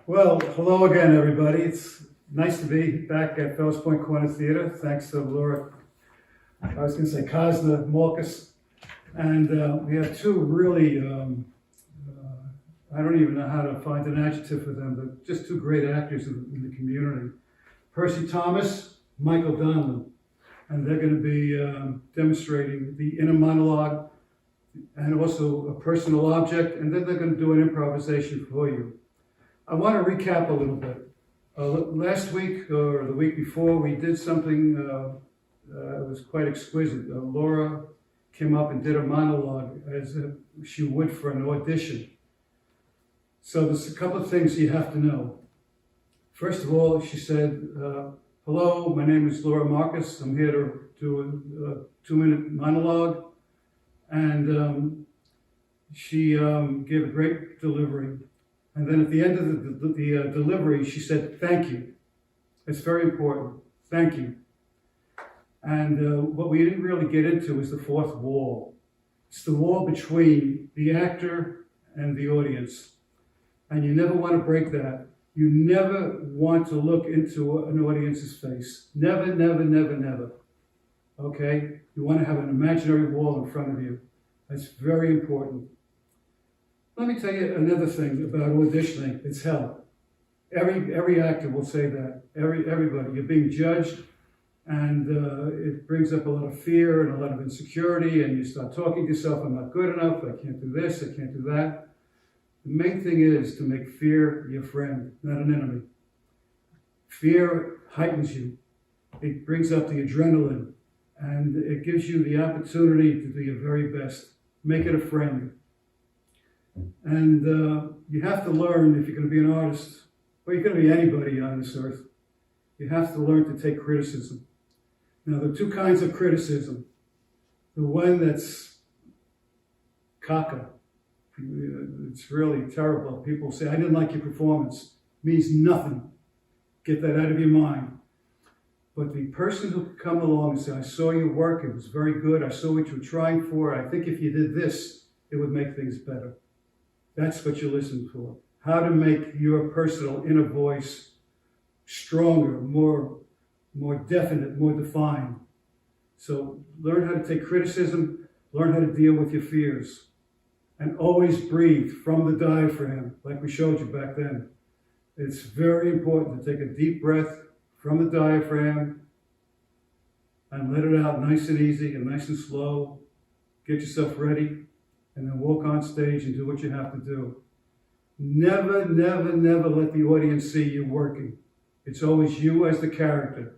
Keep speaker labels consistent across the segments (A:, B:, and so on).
A: Well, hello again, everybody. It's nice to be back at Fells Point Corner Theater. Thanks to Laura, I was going to say Kosna Malkus. And we have two really, I don't even know how to find an adjective for them, but just two great actors in the community. Percy Thomas, Michael Donlan. And they're going to be demonstrating the inner monologue and also a personal object, and then they're going to do an improvisation for you. I want to recap a little bit. Last week or the week before, we did something that was quite exquisite. Laura came up and did a monologue as she would for an audition. So there's a couple of things you have to know. First of all, she said, hello, my name is Laura Marcus. I'm here to do a 2-minute monologue. And she gave a great delivery. And then at the end of the delivery, she said, thank you. It's very important. Thank you. And what we didn't really get into is the fourth wall. It's the wall between the actor and the audience. And you never want to break that. You never want to look into an audience's face. Never, never, never, never. Okay? You want to have an imaginary wall in front of you. That's very important. Let me tell you another thing about auditioning. It's hell. Every actor will say that. Everybody. You're being judged, and it brings up a lot of fear and a lot of insecurity, and you start talking to yourself, I'm not good enough, I can't do this, I can't do that. The main thing is to make fear your friend, not an enemy. Fear heightens you. It brings up the adrenaline, and it gives you the opportunity to do your very best. Make it a friend. And you have to learn, if you're going to be an artist, or you're going to be anybody on this earth, you have to learn to take criticism. Now, there are two kinds of criticism. The one that's caca. It's really terrible. People say, I didn't like your performance. It means nothing. Get that out of your mind. But the person who could come along and say, I saw your work, it was very good, I saw what you were trying for, I think if you did this, it would make things better. That's what you listen for. How to make your personal inner voice stronger, more definite, more defined. So learn how to take criticism, learn how to deal with your fears, and always breathe from the diaphragm, like we showed you back then. It's very important to take a deep breath from the diaphragm and let it out nice and easy and nice and slow. Get yourself ready, and then walk on stage and do what you have to do. Never, never, never let the audience see you working. It's always you as the character.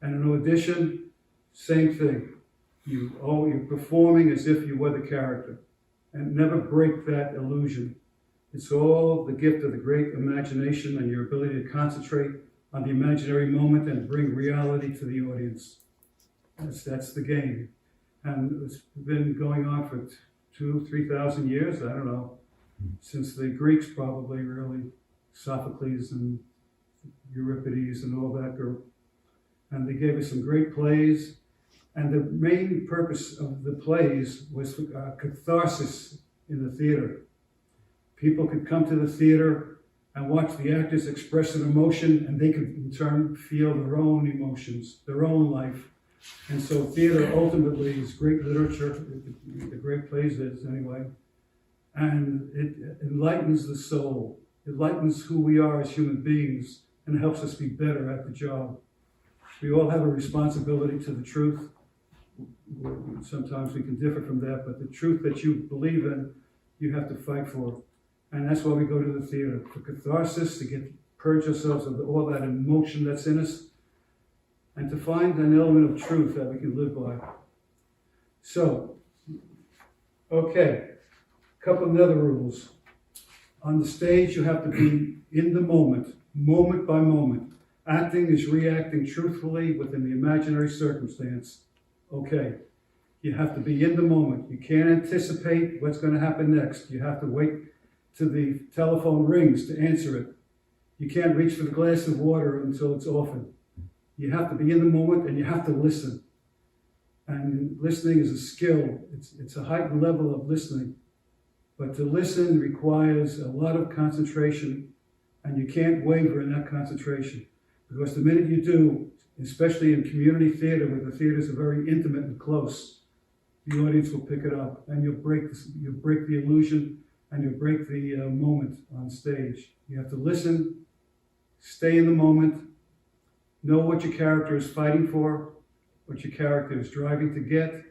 A: And an audition, same thing. You're performing as if you were the character. And never break that illusion. It's all the gift of the great imagination and your ability to concentrate on the imaginary moment and bring reality to the audience. That's the game. And it's been going on for 2,000-3,000 years, I don't know, since the Greeks probably, really, Sophocles and Euripides and all that group. And they gave us some great plays, and the main purpose of the plays was catharsis in the theater. People could come to the theater and watch the actors express an emotion, and they could in turn feel their own emotions, their own life. And so theater ultimately is great literature, the great plays is anyway, and it enlightens the soul. It enlightens who we are as human beings and helps us be better at the job. We all have a responsibility to the truth. Sometimes we can differ from that, but the truth that you believe in, you have to fight for. And that's why we go to the theater, for catharsis, to purge ourselves of all that emotion that's in us, and to find an element of truth that we can live by. So, okay, a couple of other rules. On the stage, you have to be in the moment by moment. Acting is reacting truthfully within the imaginary circumstance. Okay, you have to be in the moment. You can't anticipate what's going to happen next. You have to wait till the telephone rings to answer it. You can't reach for the glass of water until it's offered. You have to be in the moment, and you have to listen. And listening is a skill. It's a heightened level of listening. But to listen requires a lot of concentration And you can't waver in that concentration, because the minute you do, especially in community theater, where the theaters are very intimate and close, the audience will pick it up, and you'll break the illusion, and you'll break the moment on stage. You have to listen, stay in the moment, know what your character is fighting for, what your character is driving to get,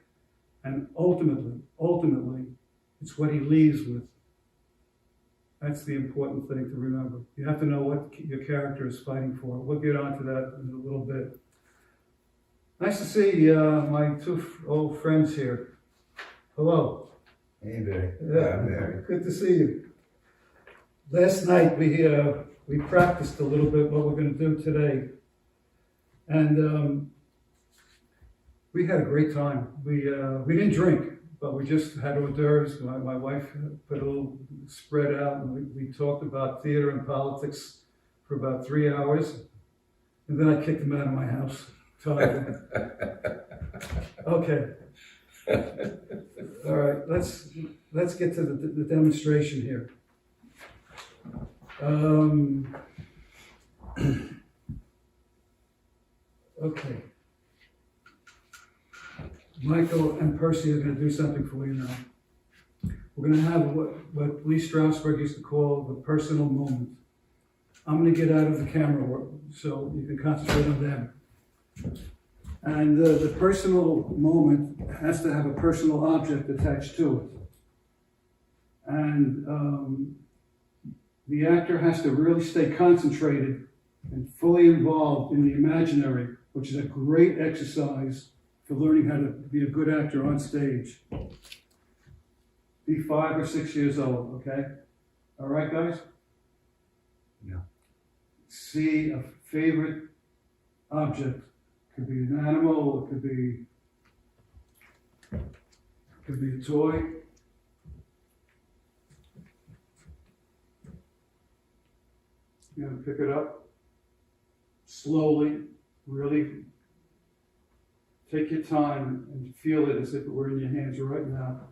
A: and ultimately, it's what he leaves with. That's the important thing to remember. You have to know what your character is fighting for. We'll get onto that in a little bit. Nice to see my two old friends here. Hello.
B: Hey, Barry.
A: Yeah,
B: Barry.
A: good to see you. Last night we practiced a little bit what we're going to do today, and we had a great time. We didn't drink, but we just had hors d'oeuvres. My wife put a little spread out, and we talked about theater and politics for about 3 hours, and then I kicked him out of my house. Okay. All right. Let's get to the demonstration here. Okay. Michael and Percy are going to do something for you now. We're going to have what Lee Strasberg used to call the personal moment. I'm going to get out of the camera so you can concentrate on them. And the personal moment has to have a personal object attached to it. And the actor has to really stay concentrated and fully involved in the imaginary, which is a great exercise for learning how to be a good actor on stage. Be 5 or 6 years old, okay? All right, guys?
B: Yeah.
A: See a favorite object. Could be an animal, it could be a toy. You're gonna pick it up slowly, really take your time and feel it as if it were in your hands right now.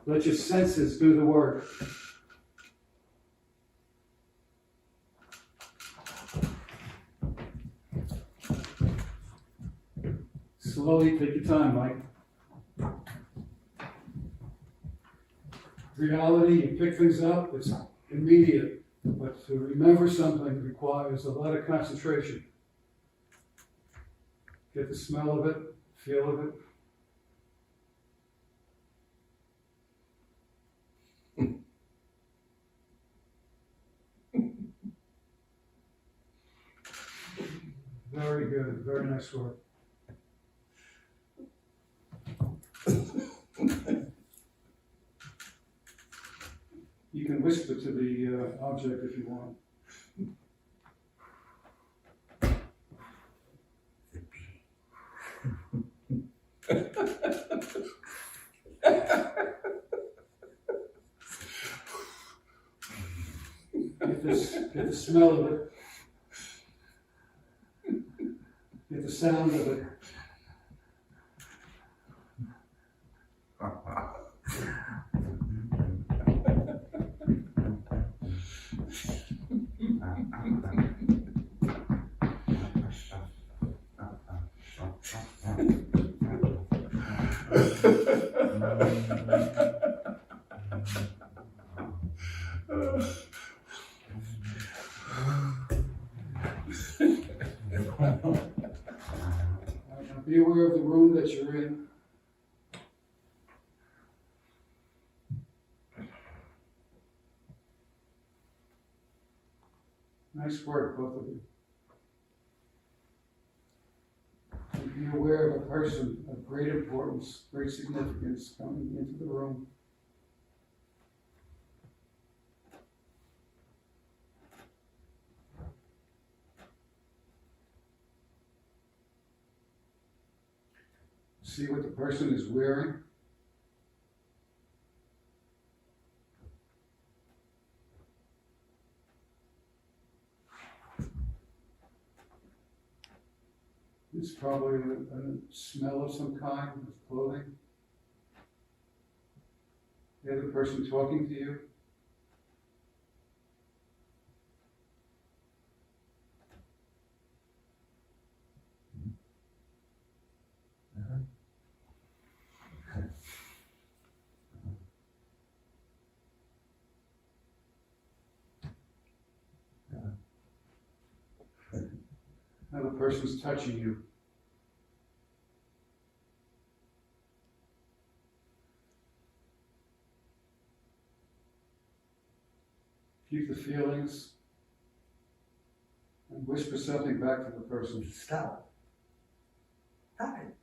A: Let your senses do the work. Slowly take your time, Mike. Reality, you pick things up, it's immediate, but to remember something requires a lot of concentration. Get the smell of it, feel of it. Very good, very nice work. You can whisper to the object if you want. Get the smell of it. Get the sound of it. Be aware of the room that you're in. Nice work, both of you. And be aware of a person of great importance, great significance coming into the room. See what the person is wearing. It's probably a smell of some kind of clothing. The other person talking to you. the person's touching you. Keep the feelings and whisper something back to the person.
B: Stop. Stop it.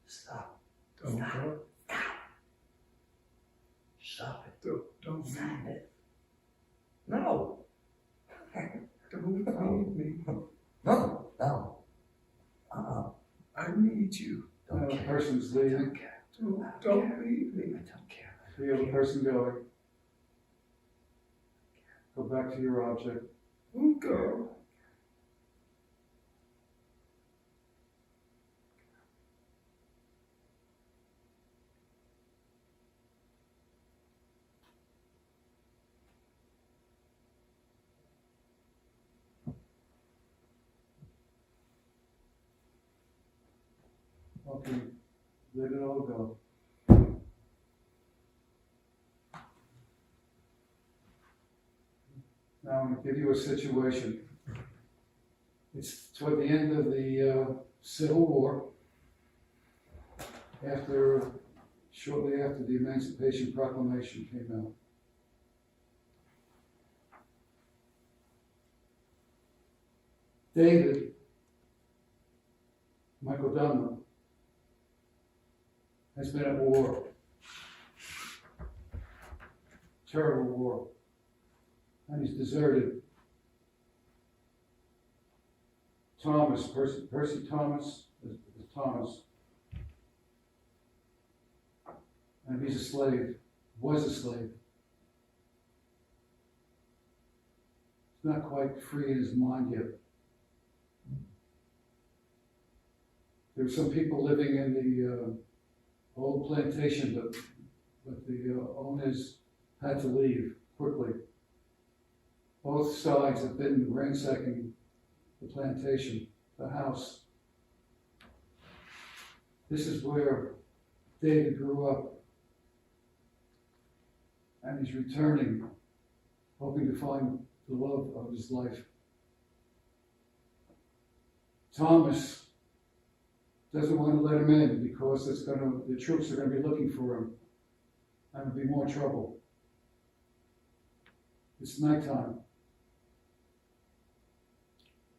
B: Stop.
C: Don't go.
B: Stop it.
C: Don't
B: Stop
C: leave me.
B: it. No.
C: Don't leave me.
B: No. No.
C: I need you.
B: Don't
A: Now the
B: care.
A: person's
B: I
A: leaving.
B: don't care.
C: Don't leave
B: I
C: me.
B: don't care.
A: Feel the person going. Go back to your object.
C: Don't go.
A: Okay, let it all go. Now I'm going to give you a situation. It's toward the end of the Civil War, shortly after the Emancipation Proclamation came out. David, Michael Dunlap, has been at war. Terrible war. And he's deserted. Percy Thomas is Thomas. And he's a slave, was a slave. He's not quite free in his mind yet. There were some people living in the old plantation, but the owners had to leave quickly. Both sides have been ransacking the plantation, the house. This is where David grew up. And he's returning, hoping to find the love of his life. Thomas doesn't want to let him in because the troops are going to be looking for him. And there'll be more trouble. It's nighttime.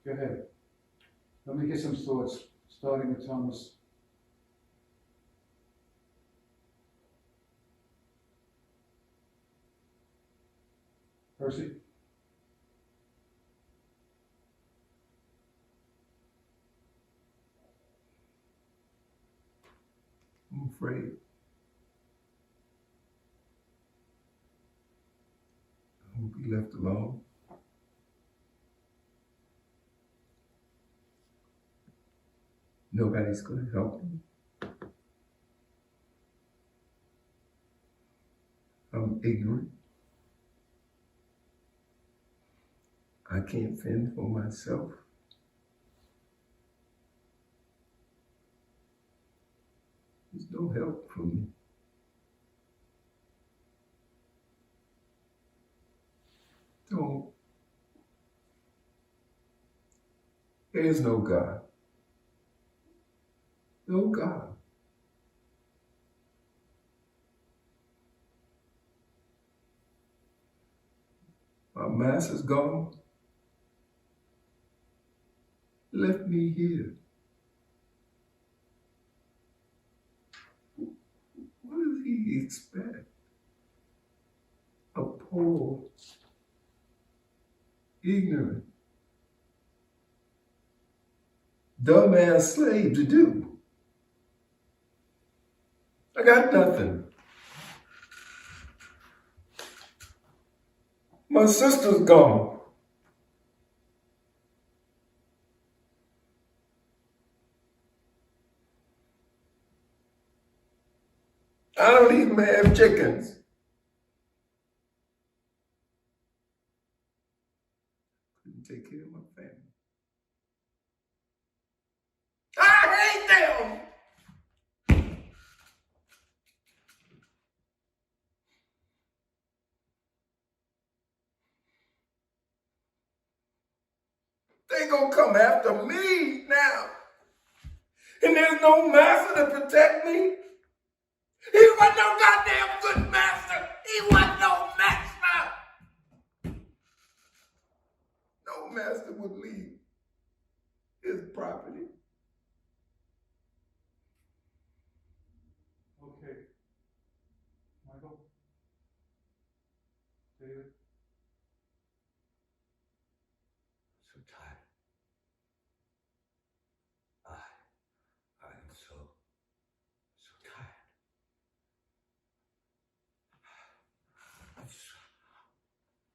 A: Go ahead. Let me get some thoughts, starting with Thomas. Percy?
C: I'm afraid. I won't be left alone. Nobody's going to help me. I'm ignorant. I can't fend for myself. There's no help for me. Don't. There's no God. No God. My master's gone. Left me here. What does he expect? A poor, ignorant, dumbass slave to do? I got nothing. My sister's gone. I don't even have chickens. Couldn't take care of my family. I hate them! They gonna come after me now. And there's no master to protect me. He wasn't no goddamn good master. He wasn't no master. No master would leave his property.
A: Okay. Michael? David?
B: So tired. I am so tired.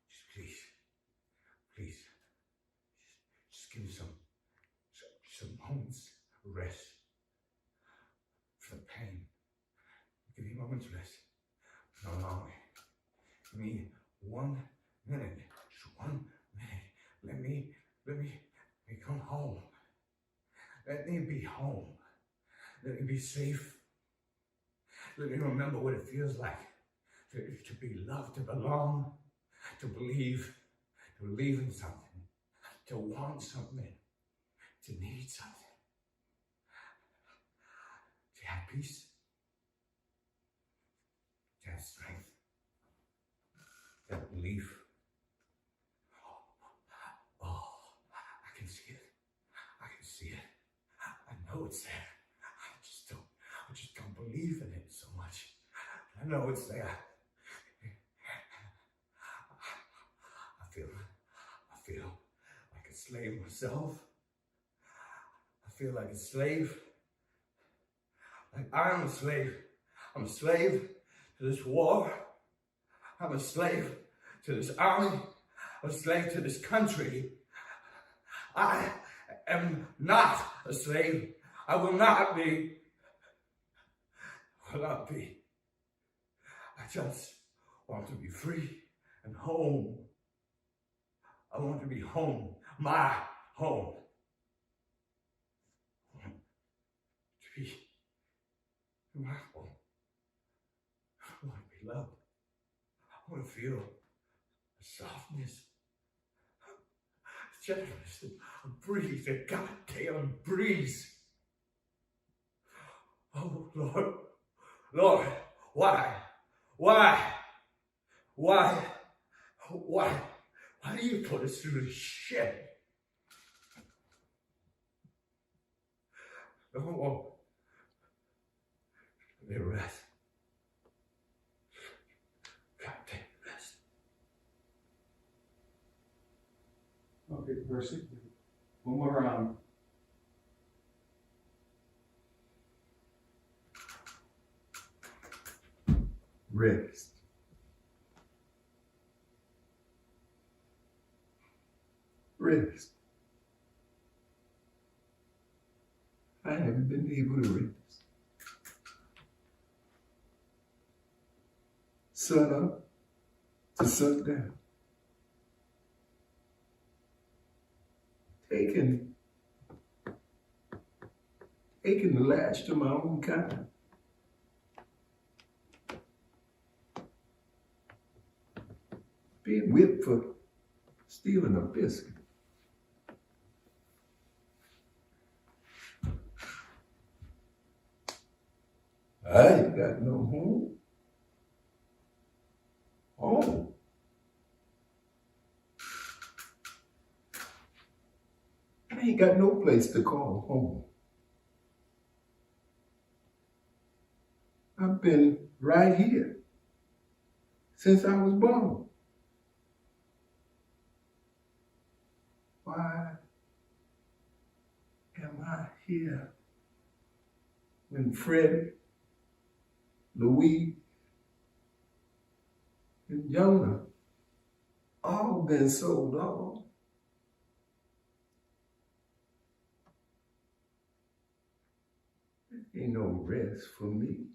B: Just please, just give me some moments of rest from the pain. Give me moments of rest. No longer. Give me 1 minute, just 1 minute. Let me come home. Let me be home. Let me be safe. Let me remember what it feels like to be loved, to belong, to believe in something, to want something, to need something, to have peace, to have strength, to have belief. Oh, I can see it. I can see it. I know it's there. I just don't believe in it so much. I know it's there. I feel like a slave myself. I feel like a slave. Like I'm a slave. I'm a slave to this war. I'm a slave to this army. I'm a slave to this country. I am not a slave. I will not be. I will not be. I just want to be free and home. I want to be home, my home. I want to be my home. I want to be loved. I want to feel the softness, the gentleness, the breeze, the goddamn breeze. Oh, Lord, why? Why do you put us through this shit? Oh, let me rest. Goddamn rest.
A: Okay, Percy. One more round.
C: Rest. Rest. I haven't been able to rest. Sun up to sundown. Taking the lash to my own kind. Being whipped for stealing a biscuit. I ain't got no home. Home. I ain't got no place to call home. I've been right here since I was born. Why am I here when Fred, Louise, and Jonah all been sold off? Ain't no rest for me.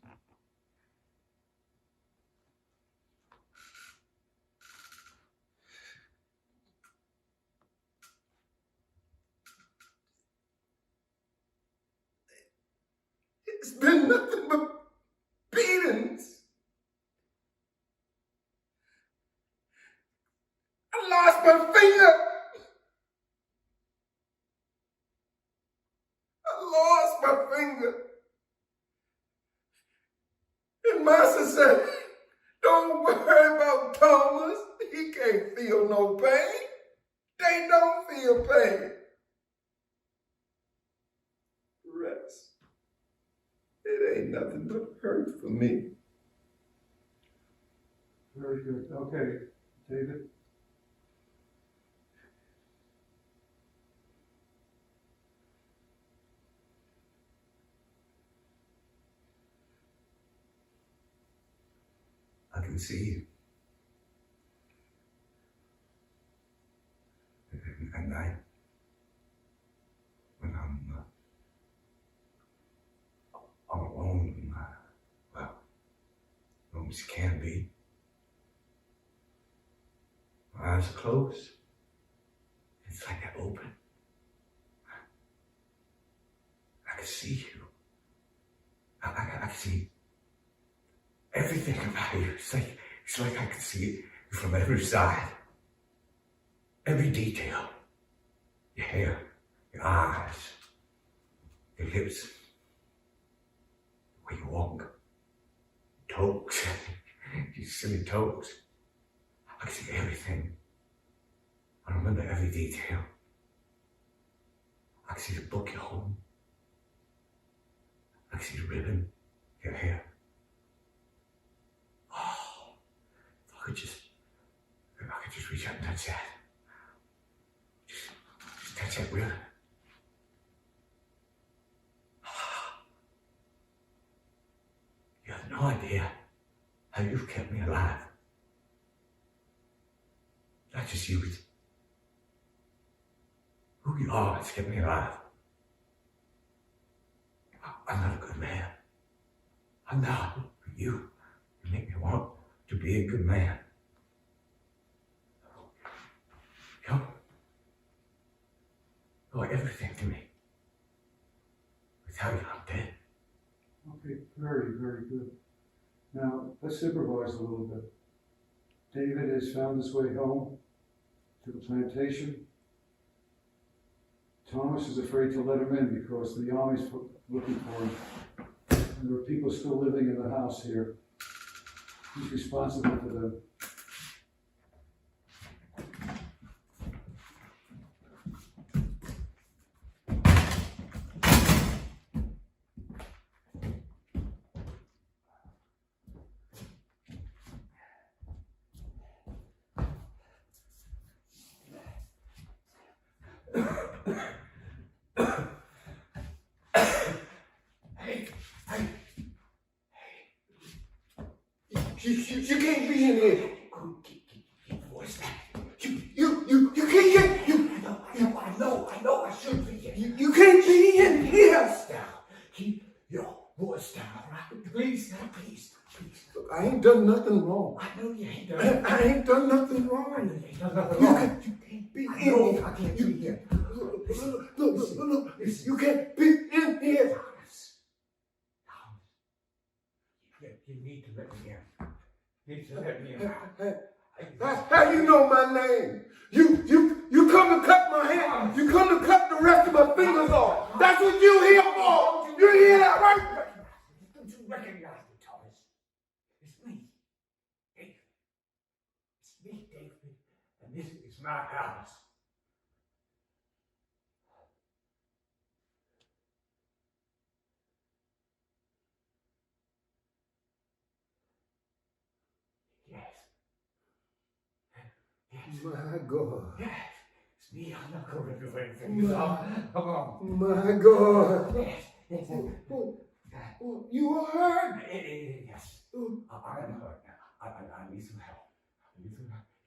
C: It's been nothing but beatings. I lost my finger. They don't feel pain. Rest. It ain't nothing but hurt for me.
A: Very good. Okay, David.
B: I can see you. At night, when I'm all alone, well, alone as you can be. My eyes are closed. It's like they're open. I can see you. I can see everything about you. It's like I can see it from every side. Every detail. Your hair, your eyes, your lips, the way you walk, your toes, your silly toes. I can see everything. I remember every detail. I can see the book you hold. I can see the ribbon, your hair. Oh, if I could just reach out and touch that. Just touch that ribbon. You have no idea how you've kept me alive. Not just you, it's who you are has kept me alive. I'm not a good man. I'm not. But you make me want to be a good man. You're everything to me. Without you, I'm dead.
A: Okay, very, very good. Now, let's improvise a little bit. David has found his way home to the plantation. Thomas is afraid to let him in because the army's looking for him. And there are people still living in the house here. He's responsible for them.
C: You can't be in here. What's that? You can't get, I know I should be here. You can't be in here. Keep your voice down, right? Please. Look, I ain't done nothing wrong.
B: I know you ain't done.
C: I ain't done nothing wrong.
B: I know you ain't done nothing wrong.
C: You can't be in
B: I know
C: here.
B: I can't be here.
C: Look. You can't be in here.
B: Thomas. You need to let me in. You need to let me in.
C: How you know my name? You come to cut my hand. You come to cut the rest of my fingers off. That's what you here for. You hear that, right?
B: Don't you recognize me, Thomas? It's me, David. It's me, David. And this is my house. Yes.
C: My God.
B: Yes. It's me. I'm not going to do anything. Come on.
C: My God.
B: Yes.
C: You are hurt.
B: Yes. I'm hurt now. I need some help. You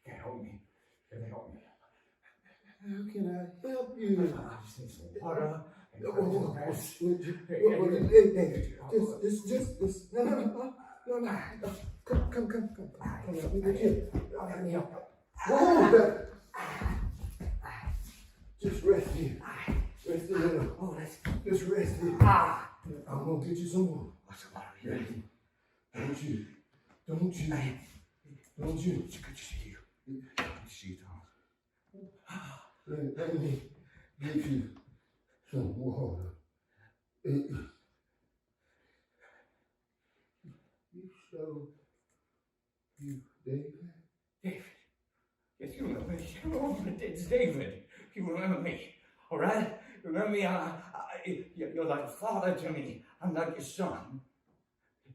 B: can't help me. You can help me.
C: How can I help you?
B: I just need some water.
C: Hey, just, no. Come. Let me get you. Hold that. Just rest here. Rest a little. Just rest here. I'm gonna get you some more.
B: What's the matter here?
C: Don't you.
B: Good to see you. Good to see you, Thomas.
C: Let me get you some water. You David?
B: David. If you remember me, it's David. You remember me, all right? You remember me? You're like a father to me. I'm like your son.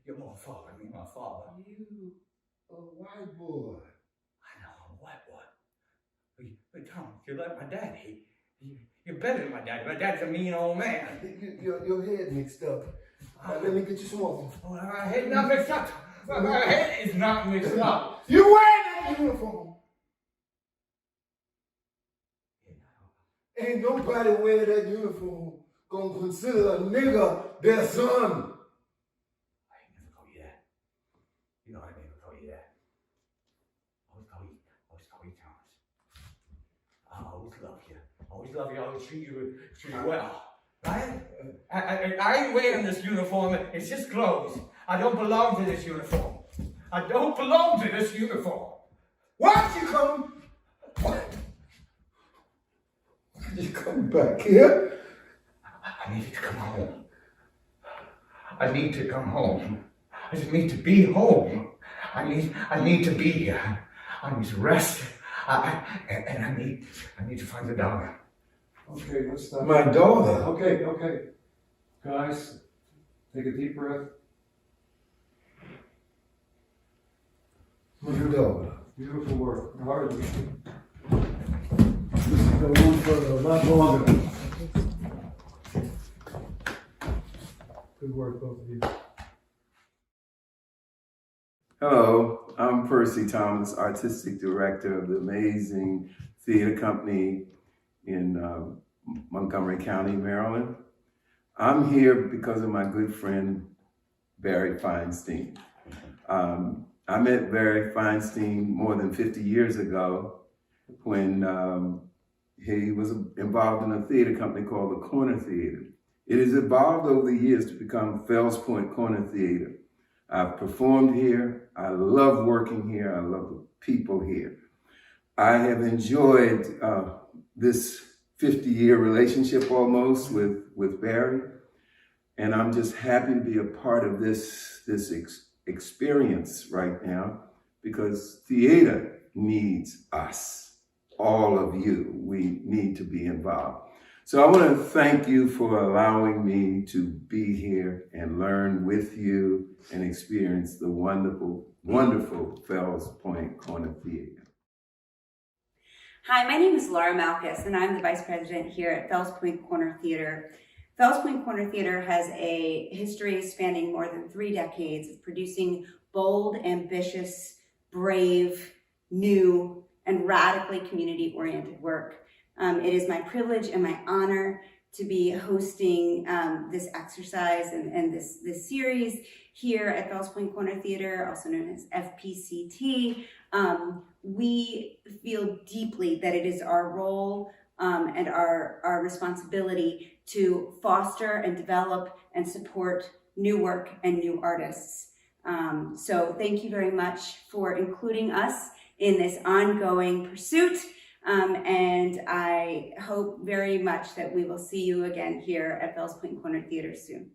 B: You're more father than my father.
C: You a white boy.
B: I know, I'm a white boy. But Tom, you're like my daddy. You're better than my daddy. My dad's a mean old man.
C: Your head mixed up. Let me get you some more.
B: Oh, my head not mixed up. My head is not mixed up.
C: You wearing that uniform. Ain't nobody wearing that uniform gonna consider a nigga their son.
B: I ain't never call you that. You know I never call you that. I always call you Thomas. I always love you. I always treat you well. Right? I ain't wearing this uniform. It's just clothes. I don't belong to this uniform. I don't belong to this uniform.
C: Why'd you come? Why'd you come back here?
B: I need to come home. I need to come home. I just need to be home. I need to be here. I need to rest. And I need to find the daughter.
A: Okay, let's stop.
C: My daughter.
A: Okay. Guys, take a deep breath.
C: Your daughter.
A: Beautiful work. Hardly. This is going on for a lot longer. Good work, both of you.
D: Hello, I'm Percy Thomas, Artistic Director of the amazing theater company in Montgomery County, Maryland. I'm here because of my good friend, Barry Feinstein. I met Barry Feinstein more than 50 years ago when he was involved in a theater company called the Corner Theater. It has evolved over the years to become Fells Point Corner Theater. I've performed here. I love working here. I love the people here. I have enjoyed this 50-year relationship almost with Barry, and I'm just happy to be a part of this experience right now because theater needs us, all of you. We need to be involved. So I want to thank you for allowing me to be here and learn with you and experience the wonderful, wonderful Fells Point Corner Theater.
E: Hi, my name is Laura Malkus, and I'm the Vice President here at Fells Point Corner Theater. Fells Point Corner Theater has a history spanning more than 3 decades of producing bold, ambitious, brave, new, and radically community-oriented work. It is my privilege and my honor to be hosting this exercise and this series here at Fells Point Corner Theater, also known as FPCT. We feel deeply that it is our role and our responsibility to foster and develop and support new work and new artists. So thank you very much for including us in this ongoing pursuit. And I hope very much that we will see you again here at Fells Point Corner Theater soon.